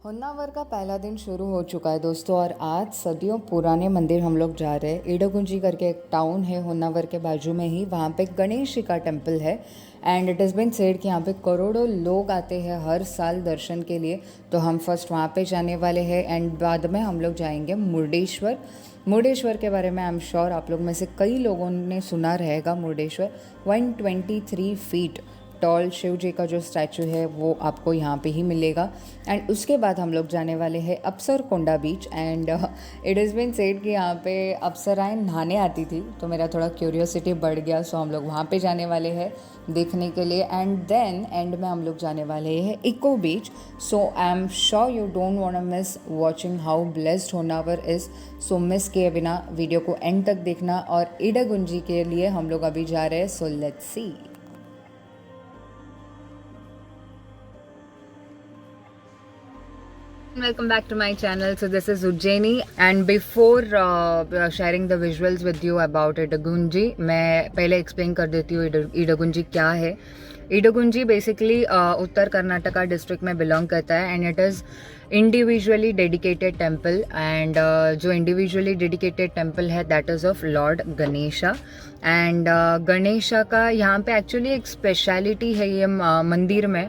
होन्नावर का पहला दिन शुरू हो चुका है दोस्तों, और आज सदियों पुराने मंदिर हम लोग जा रहे हैं। इडगुंजी करके एक टाउन है होन्नावर के बाजू में ही, वहाँ पे गणेश जी का टेम्पल है। And it is been said कि यहाँ पे करोड़ों लोग आते हैं हर साल दर्शन के लिए। तो हम फर्स्ट वहाँ पे जाने वाले हैं एंड बाद में हम लोग जाएंगे मुर्डेश्वर। मुर्डेश्वर के बारे में आई एम श्योर आप लोग में से कई लोगों ने सुना रहेगा। मुर्डेश्वर 123 फीट टॉल शिव जी का जो स्टैचू है वो आपको यहाँ पे ही मिलेगा। एंड उसके बाद हम लोग जाने वाले हैं Apsarakonda beach. And it is been said कि यहाँ पे अप्सराएं नहाने आती थी, तो मेरा थोड़ा क्यूरियोसिटी बढ़ गया। सो हम लोग वहाँ पे जाने वाले हैं देखने के लिए। एंड देन एंड में हम लोग जाने वाले हैं eco beach. So I am sure you don't want to miss watching how blessed Honnavar is. So miss किए बिना वीडियो को एंड तक देखना। और इडगुंजी के लिए हम लोग अभी जा रहे हैं, सो let's C. Welcome back to my channel. So this is Ujjaini, and before sharing the visuals with you about Idagunji, मैं पहले explain कर देती हूँ इडागुंजी क्या है। इडागुंजी बेसिकली उत्तर कर्नाटका डिस्ट्रिक्ट में बिलोंग करता है and it is individually dedicated temple. And जो इंडिविजुअली डेडिकेटेड टेम्पल है that is of Lord Ganesha. And Ganesha का यहाँ पे एक्चुअली एक स्पेशलिटी है ये मंदिर में।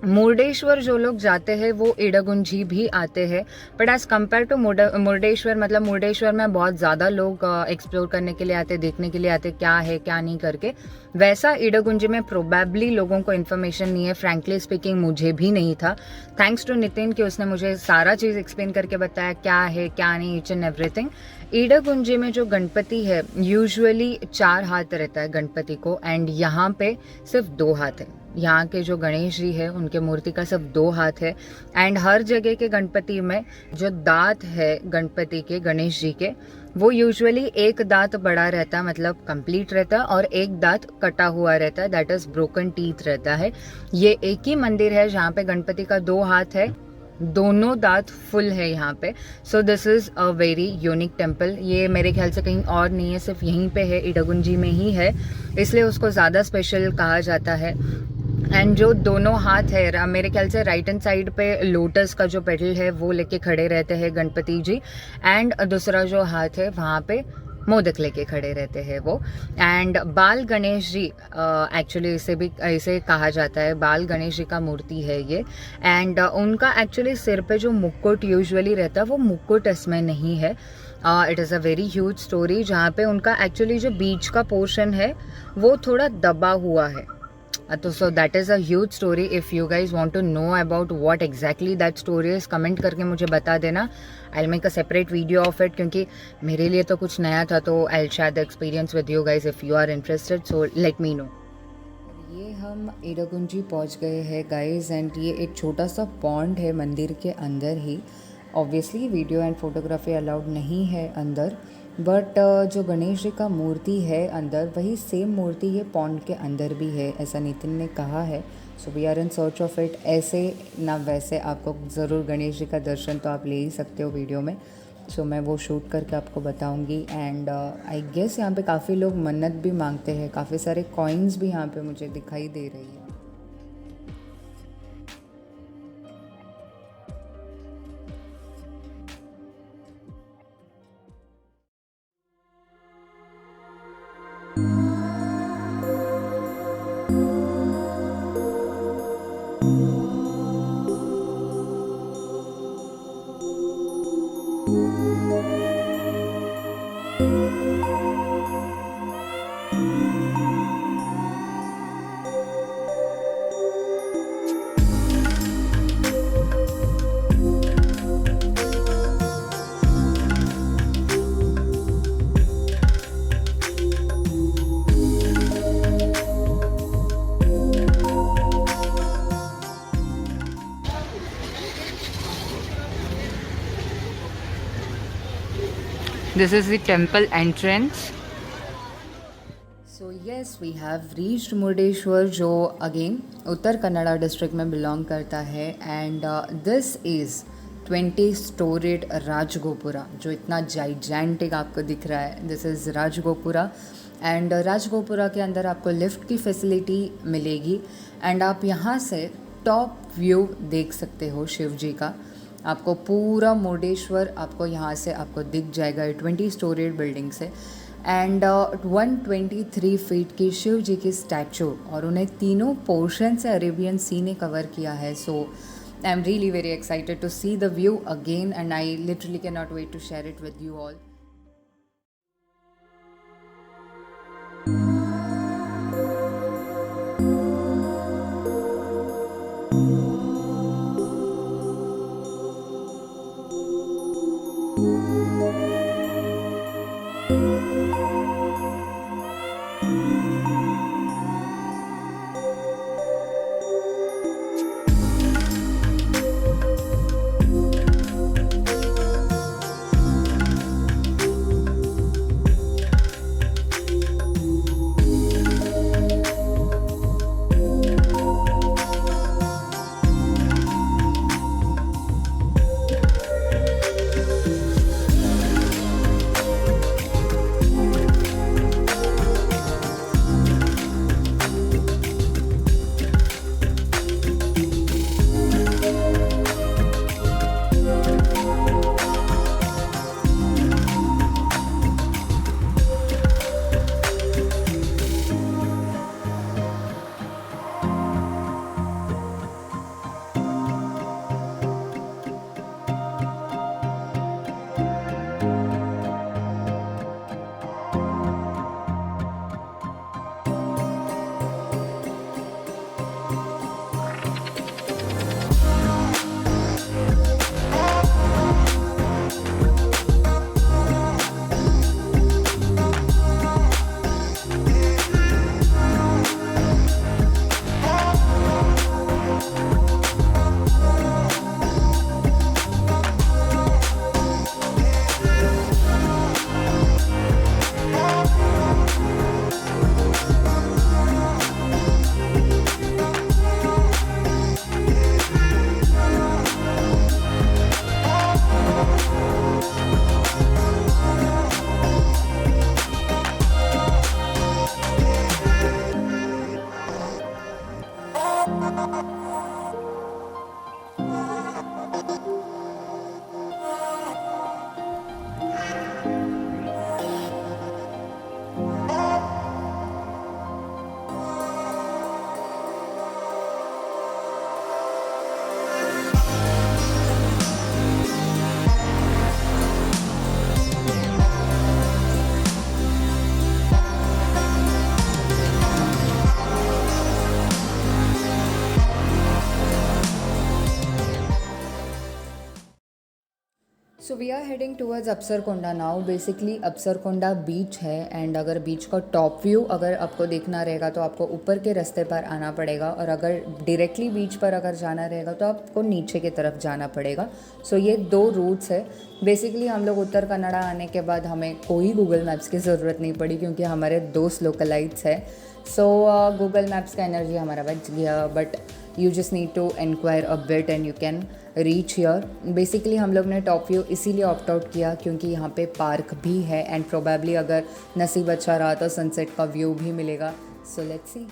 मुर्डेश्वर जो लोग जाते हैं वो इडागुंजी भी आते हैं, but as compare to Murdeshwar, मतलब मुर्डेश्वर में बहुत ज़्यादा लोग एक्सप्लोर करने के लिए आते, देखने के लिए आते क्या है क्या नहीं करके। वैसा इडागुंजी में प्रोबेबली लोगों को इन्फॉर्मेशन नहीं है। फ्रैंकली स्पीकिंग मुझे भी नहीं था। थैंक्स टू नितिन कि उसने मुझे सारा चीज़ एक्सप्लेन करके बताया क्या है क्या नहीं, ईच एंड एवरीथिंग। इडागुंजी में जो गणपति है यूजुअली 4 हाथ रहता है गणपति को, एंड यहाँ पे सिर्फ 2 हाथ है। यहाँ के जो गणेश जी है उनके मूर्ति का सिर्फ 2 हाथ है। एंड हर जगह के गणपति में जो दांत है गणपति के, गणेश जी के, वो यूजुअली एक दांत बड़ा रहता है, मतलब कंप्लीट रहता है, और एक दांत कटा हुआ रहता है, दैट इज ब्रोकन टीथ रहता है। ये एक ही मंदिर है जहाँ पे गणपति का 2 हाथ है, दोनों दांत फुल है यहाँ पे। So this is a very unique temple. ये मेरे ख्याल से कहीं और नहीं है, सिर्फ यहीं पे है, इडागुंजी में ही है, इसलिए उसको ज़्यादा स्पेशल कहा जाता है। एंड जो दोनों हाथ है, मेरे ख्याल से राइट हैंड साइड पे लोटस का जो पेटल है वो लेके खड़े रहते हैं गणपति जी, एंड दूसरा जो हाथ है वहाँ पे मोदक लेके खड़े रहते हैं वो। एंड बाल गणेश जी एक्चुअली इसे भी ऐसे कहा जाता है, बाल गणेश जी का मूर्ति है ये। एंड उनका एक्चुअली सिर पे जो मुकुट यूजुअली रहता है वो मुकुट इसमें नहीं है। It is a very huge story जहाँ पे उनका एक्चुअली जो बीच का पोर्शन है वो थोड़ा दबा हुआ है। तो so that is a huge story. If you guys want to know about what exactly that story is, comment करके मुझे बता देना। I will make a separate video of it, क्योंकि मेरे लिए तो कुछ नया था, तो I will share the experience with you guys if you are interested, so let me know. ये हम इडागुंजी पहुंच गए हैं गाइज, एंड ये एक छोटा सा पॉन्ड है मंदिर के अंदर ही। Obviously video and photography allowed नहीं है अंदर, बट जो गणेश जी का मूर्ति है अंदर, वही सेम मूर्ति ये पॉन्ड के अंदर भी है, ऐसा नितिन ने कहा है। So we are in search of it. ऐसे ना वैसे आपको ज़रूर गणेश जी का दर्शन तो आप ले ही सकते हो वीडियो में। सो मैं वो शूट करके आपको बताऊंगी। एंड आई गेस यहाँ पे काफ़ी लोग मन्नत भी मांगते हैं, काफ़ी सारे कॉइन्स भी यहाँ पे मुझे दिखाई दे रही है। This is the temple entrance. So yes we have reached Murdeshwar, जो अगेन उत्तर कन्नड़ा डिस्ट्रिक्ट में बिलोंग करता है। And this is 20 storied Rajagopura, जो इतना जाइजेंटिक आपको दिख रहा है। This is Rajagopura. And Rajagopura के अंदर आपको लिफ्ट की फैसिलिटी मिलेगी। एंड आप यहाँ से टॉप व्यू देख सकते हो शिव जी का। आपको पूरा मुर्डेश्वर आपको यहाँ से आपको दिख जाएगा 20 स्टोरीड बिल्डिंग से। एंड 123 फीट की शिव जी की स्टैचू, और उन्हें तीनों पोर्शन से अरेबियन सी ने कवर किया है। So I am really very excited to see the view again, and I literally can not wait to share it with you all. So we are heading towards Apsarakonda now. Basically Apsarakonda beach है, and अगर बीच का top view अगर आपको देखना रहेगा तो आपको ऊपर के रास्ते पर आना पड़ेगा, और अगर डायरेक्टली बीच पर अगर जाना रहेगा तो आपको नीचे की तरफ जाना पड़ेगा। सो ये दो रूट्स है। बेसिकली हम लोग उत्तर कन्नड़ा आने के बाद हमें कोई गूगल मैप्स की ज़रूरत नहीं पड़ी, क्योंकि हमारे दोस्त लोकलाइट्स है। सो गूगल मैप्स का एनर्जी हमारा बच गया, but you just need to inquire a bit and you can reach here. Basically हम लोग ने टॉप व्यू इसीलिए ऑप्ट आउट किया क्योंकि यहाँ पे पार्क भी है, एंड प्रोबेबली अगर नसीब अच्छा रहा तो सनसेट का व्यू भी मिलेगा। So let's see.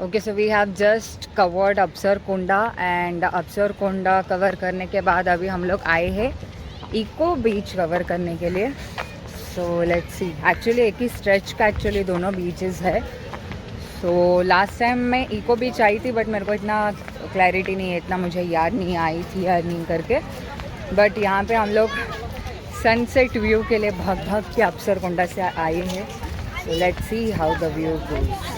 Okay, so we have just covered Apsarakonda and Apsarakonda cover करने के बाद अभी हम लोग आए हैं इको बीच कवर करने के लिए। सो लेट्स सी, एक्चुअली एक ही स्ट्रेच का एक्चुअली दोनों बीचेस है। सो लास्ट टाइम मैं इको बीच आई थी बट मेरे को इतना क्लैरिटी नहीं है, इतना मुझे याद नहीं आई थी याद नहीं करके। बट यहाँ पे हम लोग सनसेट व्यू के लिए भाग भाग के अप्सर कुंडा से आए हैं। सो let's see how the view goes.